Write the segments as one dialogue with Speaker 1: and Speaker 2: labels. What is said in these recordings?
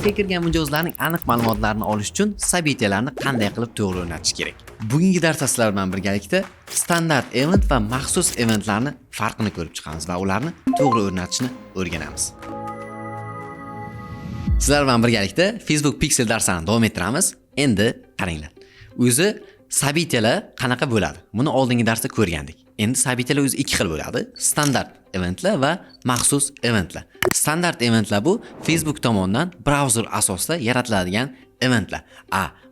Speaker 1: saytga kirgan mijozlarning aniq ma'lumotlarini olish uchun sabitiyalarni qanday qilib to'g'ri o'rnatish kerak? Bugungi darsda sizlar bilan birgalikda standart event va maxsus eventlarni farqini ko'rib chiqamiz va ularni to'g'ri o'rnatishni o'rganamiz. Sizlar bilan birgalikda Facebook Pixel darslarini davom ettiramiz. Endi qaranglar. O'zi sabitiyalar qanaqa bo'ladi? Buni oldingi darsda ko'rgandik. Endi sabitiyalar o'zi ikki xil bo'ladi. Standart eventlar va maxsus eventlar. Standart eventlar bu Facebook tomonidan brauzer asosida yaratiladigan eventlar.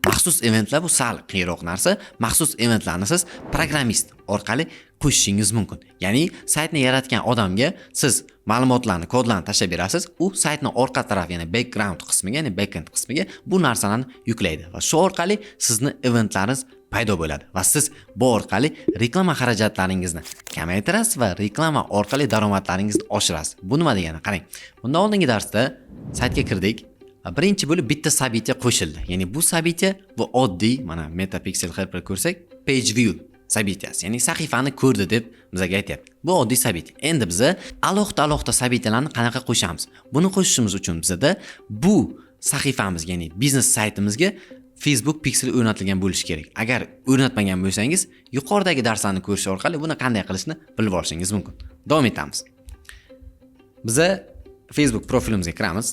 Speaker 1: Maxsus eventlar bu sal qiyinroq narsa. Maxsus eventlarni siz programmist orqali qo'shishingiz mumkin. Ya'ni saytni yaratgan odamga siz ma'lumotlarni, kodlarni tashlab berasiz. U saytning orqa tarafi, ya'ni background qismiga, ya'ni backend qismiga bu narsalarni yuklaydi va shu orqali sizni eventlaringiz paydo bo'ladi va siz bu orqali reklama xarajatlaringizni kamaytirasiz va reklama orqali daromadlaringizni oshirasiz. Bu nima degani? Qarang. Bundan oldingi darsda saytga kirdik. Birinchi bo'lib bitta sabitiya qo'shildi. Ya'ni bu sabitiya bu oddiy, mana MetaPixel Helper ko'rsak, page view sabitiyasi. Ya'ni sahifani ko'rdi deb bizga aytayapti. Bu oddiy sabitiya. Endi biz alohida sabitiyalarni qanaqa qo'shamiz? Buni qo'shishimiz uchun bizda bu sahifamizga, ya'ni biznes saytimizga Facebook Pixel o'rnatilgan bo'lishi kerak. Agar o'rnatmagan bo'lsangiz, yuqoridagi darslarni ko'rish orqali buni qanday qilishni bilib olishingiz mumkin. Davom etamiz. Biz Facebook profilimizga kiramiz.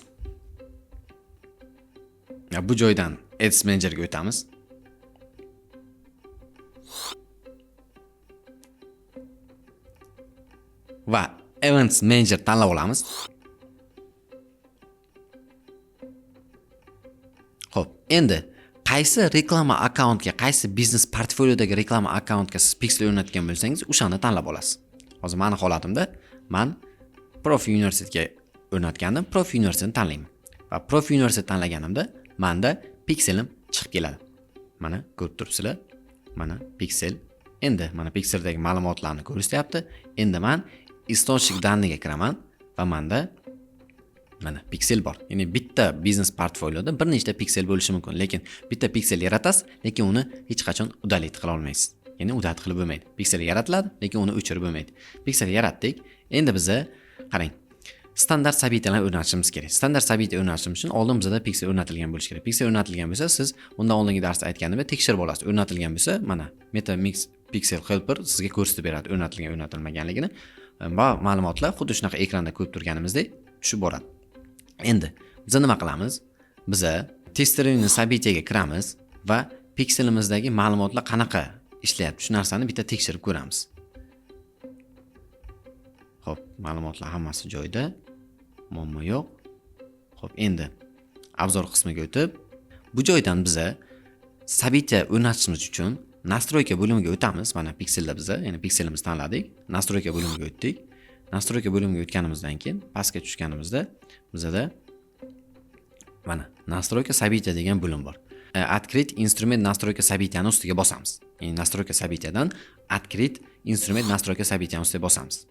Speaker 1: Bu joydan Ads Manager'ga o'tamiz. Va Events Manager tanlab olamiz. Xo'p, endi qaysi reklama akkauntga, qaysi biznes portfoliodagi reklama akkauntga siz Pixel o'rnatgan bo'lsangiz, o'shani tanlab olasiz. Hozir meni holatimda men Profi University'ga o'rnatgandim, Profi University'ni tanlayman. Va Profi University tanlaganimda menda Pixelim chiqib keladi. Mana ko'rib turibsizlar. Mana Pixel. Endi mana Pixeldagi ma'lumotlarni ko'rsatyapti. Endi men источник данныйga kiraman va menda mana Pixel bor. Ya'ni bitta biznes portfolioda bir nechta Pixel bo'lishi mumkin, lekin bitta Pixel yaratasiz, lekin uni hech qachon udalit qila olmaysiz. Ya'ni udat qilib bo'lmaydi. Pixel yaratiladi, lekin uni o'chirib bo'lmaydi. Pixel yaratdik. Endi biz qarang. Standart sabitiyalarni o'rnatishimiz kerak. Standart sabitiya o'rnatishimiz uchun oldin bizda Pixel o'rnatilgan bo'lishi kerak. Pixel o'rnatilgan bo'lsa, siz undan oldingi darsda aytganimdek tekshirib olasiz. O'rnatilgan bo'lsa, mana MetaMix Pixel Helper sizga ko'rsatib beradi o'rnatilgan, o'rnatilmaganligini va ma'lumotlar xuddi shunaqa ekranda ko'rib turganimizdek tushib boradi. Endi biz nima qilamiz? Biz testering sabitiyaga kiramiz va Pixelimizdagi ma'lumotlar qanaqa ishlayapti, shu narsani bitta tekshirib ko'ramiz. Xo'p, ma'lumotlar hammasi joyida. Muammo yo'q. Xo'p, endi obzor qismiga o'tib, bu joydan biz sabitiya o'rnatishimiz uchun Настройка bo'limiga o'tamiz. Mana Pixelda biz, ya'ni Pixelimizni tanladik. Настройка bo'limiga o'tdik. Настройка bo'limiga o'tganimizdan keyin pastga tushganimizda bizda mana Настройка sabitiya degan bo'lim bor. Открыть инструмент настройка sabitiyani ustiga bosamiz. Ya'ni Настройка sabitiyadan Открыть инструмент настройка sabitiyani ustiga bosamiz.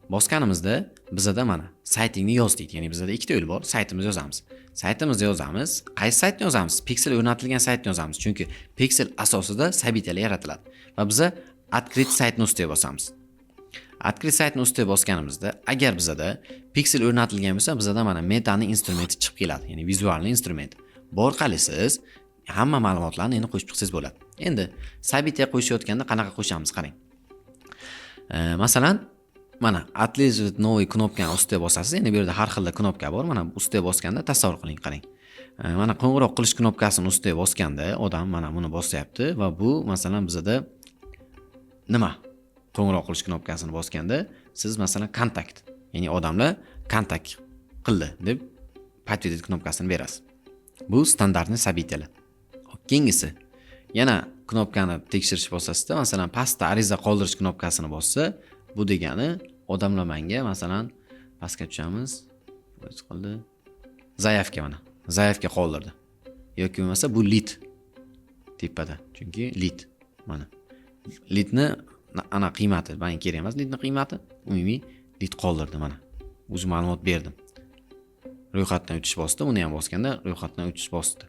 Speaker 1: Bosganimizda bizda mana saytingni yozdik. Ya'ni bizda ikkita yo'l bor. Saytimizni yozamiz. Saytimizni yozamiz. Qaysi saytni yozamiz? Pixel o'rnatilgan saytni yozamiz. Chunki Pixel asosida sabitiyalar yaratiladi. Va biz Открыть saytni ustiga bosamiz. Открыть saytni ustiga bosganimizda, agar bizda Pixel o'rnatilgan bo'lsa, bizda mana metani instrumenti chiqib keladi. Ya'ni vizualni instrument. Bu orqali siz hamma ma'lumotlarni endi qo'shib chiqsangiz bo'ladi. Endi sabitiya qo'shayotganda qanaqa qo'shamiz, qarang. Masalan, mana отслеживать новый knopkani ustiga bosasiz. Endi bu yerda har xil knopka bor. Mana ustiga bosganda tasavvur qiling, qarang. Mana qo'ng'iroq qilish knopkasini ustiga bosganda odam mana buni bosyapti va bu masalan bizda nima? Qo'ng'iroq qilish knopkasini bosganda siz masalan kontakt, ya'ni odamlar kontakt qildi deb подтвердить knopkasini berasiz. Bu standartni sabitiyalar. Keyingisi yana knopkani tekshirish bosasizda, masalan pastda ariza qoldirish knopkasini bossa, bu degani odamlar menga masalan pastga tushamiz. Nima qildi? Zayavka mana. Zayavka qoldirdi. Yoki bo'lmasa bu lead tepada. Chunki lead mana. Leadni ana qiymati, menga kerak emas leadni qiymati. Umumiy lead qoldirdi mana. O'zi ma'lumot berdim. Ro'yxatdan o'tish bosdi, uni ham bosganda ro'yxatdan o'tish bosdi.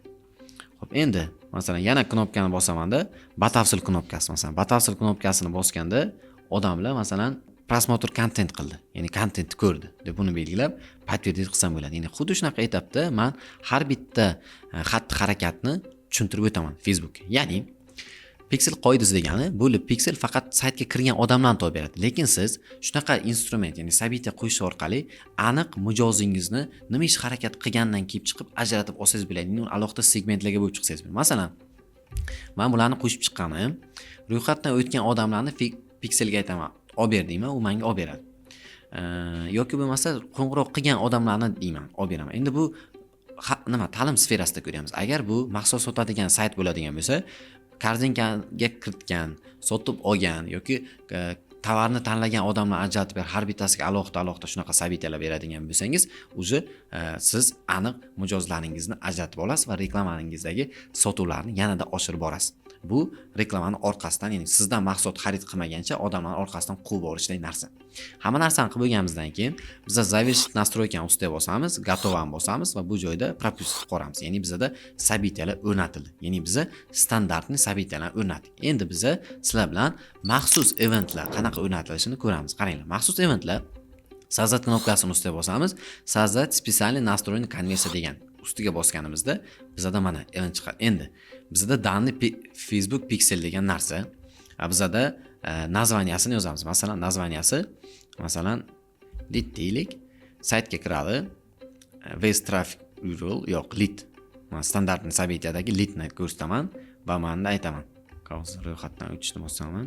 Speaker 1: Xo'p, endi masalan yana knopkani bosamanda, batafsil knopkasi, masalan batafsil knopkasini bosganda odamlar masalan prosmotr kontent qildi, ya'ni kontentni ko'rdi deb buni belgilab подтвердить qilsam bo'ladi. Ya'ni xuddi shunaqa etapda men har bitta xatti-harakatni tushuntirib o'taman Facebookga. Ya'ni Pixel qoidasi degani, bu Pixel faqat saytga kirgan odamlarni to'p beradi. Lekin siz shunaqa instrument, ya'ni sabita qo'yish orqali aniq mijozingizni nima ish harakat qilgandan kelib chiqib ajratib olsangiz bo'ladi. Uni alohida segmentlarga bo'lib chiqsangiz bo'ladi. Masalan, men bularni qo'shib chiqqanim, ro'yxatdan o'tgan odamlarni Pixelga aytaman, olib ber deyman, u menga olib beradi. Yoki bo'lmasa qo'ng'iroq qilgan odamlarni deyman, olib beraman. Endi bu nima ta'lim sferasida ko'ryapmiz. Agar bu mahsulot sotadigan sayt bo'ladigan bo'lsa, korzinkaga kiritgan, sotib olgan yoki tovarni tanlagan odamlar ajratib ber, har bittasiga alohida shunaqa sabitalar beradigan bo'lsangiz, уже siz aniq mijozlaringizni ajratib olasiz va reklamaningizdagi sotuvlarni yanada oshirib borasiz. Bu reklamani orqasidan, ya'ni sizdan mahsulot xarid qilmagancha odamlar orqasidan quvib olishdek narsa. Hamma narsani qilib bo'lganimizdan keyin biz zaвершить настройкani ustiga bosamiz, готовani bosamiz va bu joyda пропуск qilib qo'yamiz. Ya'ni bizda sabitalar o'rnatildi. Ya'ni biz standartni sabitalarni o'rnatdik. Endi biz sizlar bilan maxsus eventlar qanaqa o'rnatilishini ko'ramiz. Qaranglar, maxsus eventlar soздать knopkasini ustiga bosamiz, soздать специальный настроенный конверсия degan ustiga bosganimizda bizda mana event chiqadi. Endi bizda данный Facebook Pixel degan narsa, bizda nazvaniyasini yozamiz. Masalan, nazvaniyasi lead deylik, saytga kiradi. West traffic URL yo'q, lead. Men standartni sabitadagi leadni ko'rsataman va menda aytaman. Hozir ro'yxatdan o'tishni bosaman.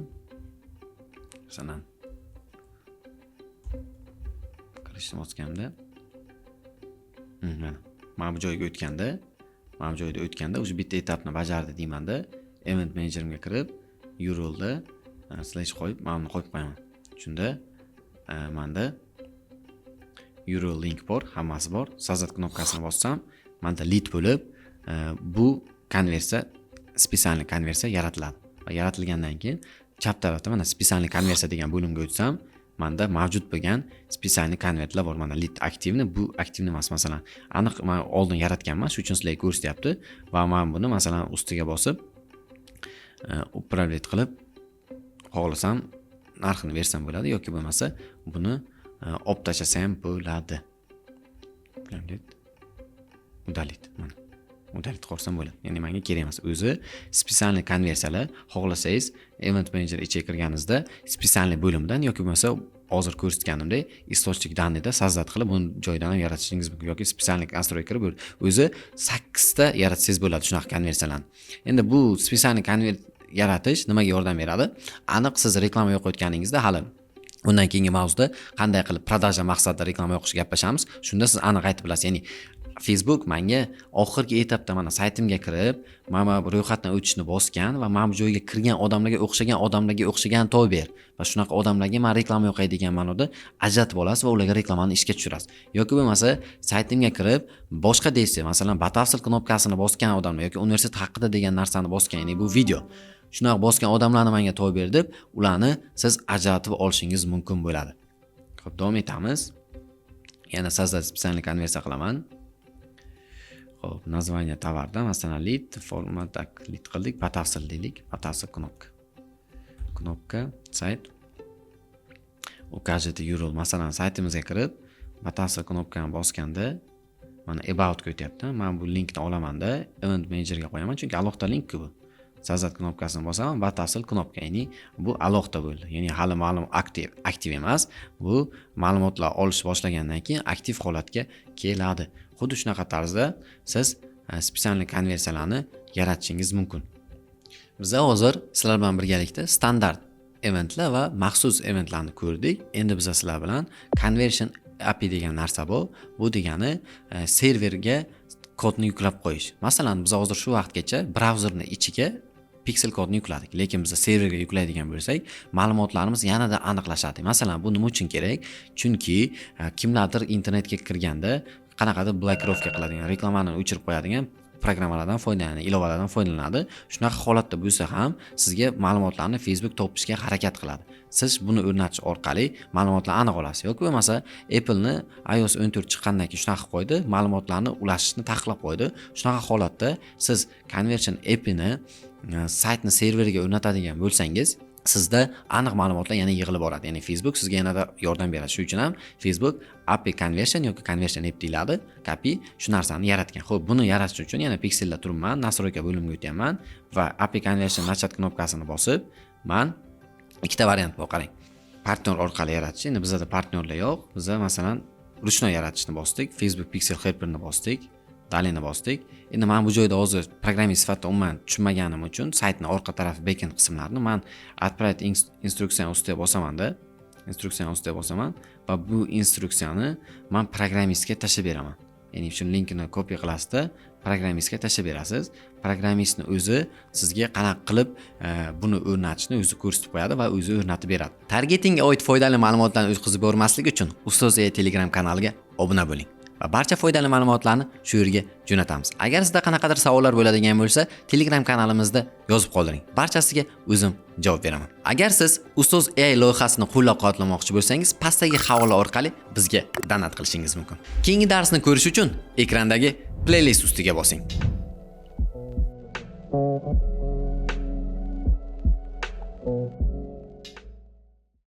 Speaker 1: Masalan, kirishni bosganimda mana bu joyga o'tganda o'sha bitta etapni bajardi deymanda, event managerimga kirib, URLda slash qo'yib, mana buni qo'yib qo'yaman. Shunda menda URL link bor, hammasi bor. Soздать knopkasini bossam, menda lead bo'lib, bu konversiya, spesialniy konversiya yaratiladi. Va yaratilgandan keyin chap tarafda mana spesialniy konversiya degan bo'limga o'tsam, menda mavjud bo'lgan spesialniy konvertlar bor. Mana lead aktivni, bu aktivni emas. Masalan, aniq men oldin yaratganman, shu uchun sizlarga ko'rsatyapti va men buni masalan ustiga bosib upravlet qilib xohlasam narxini bersam bo'ladi yoki bo'lmasa buni olib tashlasa ham bo'ladi. Udalit. Mana udalit qo'rsam bo'ladi. Ya'ni menga kerak emas. O'zi spesialniy konversiyalar xohlasangiz event manager ichiga kirganingizda spesialniy bo'limdan yoki bo'lmasa hozir ko'rsatganimdek источник данныйda soздать qilib buni joydan ham yaratishingiz mumkin yoki spesialniy настройка kirib o'zi 8 ta yaratsangiz bo'ladi shunaqa konversiyalarni. Endi bu spesialniy konvert yaratish nimaga yordam beradi? Aniq siz reklama yo'qotganingizda hali undan keyingi mavzuda qanday qilib prodaja maqsadida reklama yo'qishga gaplashamiz. Shunda siz aniq aytib bilasiz. Ya'ni Facebook menga oxirgi etapda mana saytimga kirib, mana bu ro'yxatdan o'tishni bosgan va mana bu joyga kirgan odamlarga o'xshagan to'y ber va shunaqa odamlarga men reklama yo'qay degan ma'noda ajratib olasiz va ularga reklamani ishga tushirasiz. Yoki bo'lmasa saytimga kirib, boshqa deysiz, masalan, batafsil knopkasini bosgan odamlar yoki universitet haqida degan narsani bosgan, ya'ni bu video shunaqa bosgan odamlarni menga to'y ber deb, ularni siz ajratib olishingiz mumkin bo'ladi. Xo'p, davom etamiz. Yana soздать специальный konversiya qilaman. Xo'p, название tovarda, masalan, lead format lead qildik, batafsil deylik, batafsil knopka, sayt. Ukажите URL, masalan, saytimizga kirib, batafsil knopkani bosganda mana about o'tyapti. Men bu linkni olamanda event managerga qo'yaman, chunki alohida link-ku bu. Soздать knopkasini bosaman, batafsil knopka, ya'ni bu alohida bo'ldi. Ya'ni hali ma'lum aktiv emas. Bu ma'lumotlar olish boshlagandan keyin aktiv holatga keladi. Xuddi shunaqa tarzda siz spesialniy konversiyalarni yaratishingiz mumkin. Biz hozir sizlar bilan birgalikda standart eventlar va maxsus eventlarni ko'rdik. Endi biz sizlar bilan conversion API degan narsa bor. Bu degani serverga kodni yuklab qo'yish. Masalan, biz hozir shu vaqtgacha brauzerning ichiga Pixel kodni yukladik. Lekin biz serverga yuklaydigan bo'lsak, ma'lumotlarimiz yanada aniqlashadi. Masalan, bu nima uchun kerak? Chunki kimlardir internetga kirganda qanaqadir blokirovka qiladigan, reklamani o'chirib qo'yadigan programmalardan foydalanadi, ilovalardan foydalanadi. Shunaqa holatda bo'lsa ham sizga ma'lumotlarni Facebook topishga harakat qiladi. Siz buni o'rnatish orqali ma'lumotlarni aniq olasiz. Yoki bo'lmasa Apple'ni iOS 14 chiqqandan keyin shunaqa qo'ydi, ma'lumotlarni ulashishni taqiqlab qo'ydi. Shunaqa holatda siz Conversion API-ni saytni serveriga o'rnatadigan bo'lsangiz, sizda aniq ma'lumotlar yana yig'ilib boradi. Ya'ni Facebook sizga yanada yordam beradi. Shuning uchun ham Facebook API Conversion yoki Conversion App deyiladi. API shu narsani yaratgan. Xo'p, buni yaratish uchun yana pikselda turibman, nastroyka bo'limiga o'tyapman va API Conversion nachat knopkasini bosib, men ikkita variant bor, qarang. Partner orqali yaratish. Endi bizda partnerlar yo'q. Bizda masalan ruchnoy yaratishni bosdik, Facebook Pixel Helper'ni bosdik, dalini bosdik. Endi men bu joyda hozir programmist sifatida umuman tushunmaganim uchun saytning orqa tarafi backend qismlarini men отправить instruksiyani ustiga bosaman-da. Instruksiyani ustiga bosaman va bu instruksiyani men programmistga tashlab beraman. Ya'ni shu linkini kopiya qilasizda, programmistga tashlab berasiz. Programmistning o'zi sizga qanaqa qilib buni o'rnatishni o'zi ko'rsatib qo'yadi va o'zi o'rnatib beradi. Targetingga oid foydali ma'lumotlarni o'tkazib bormaslik uchun Ustoz Telegram kanaliga obuna bo'ling. Va barcha foydali ma'lumotlarni shu yerga jo'natamiz. Agar sizda qanaqadir savollar bo'ladigan bo'lsa, Telegram kanalimizda yozib qoldiring. Barchasiga o'zim javob beraman. Agar siz Ustoz AI loyihasini qo'llab-quvvatlamoqchi bo'lsangiz, pastdagi havola orqali bizga donat qilishingiz mumkin. Keyingi darsni ko'rish uchun ekrandagi playlist ustiga bosing.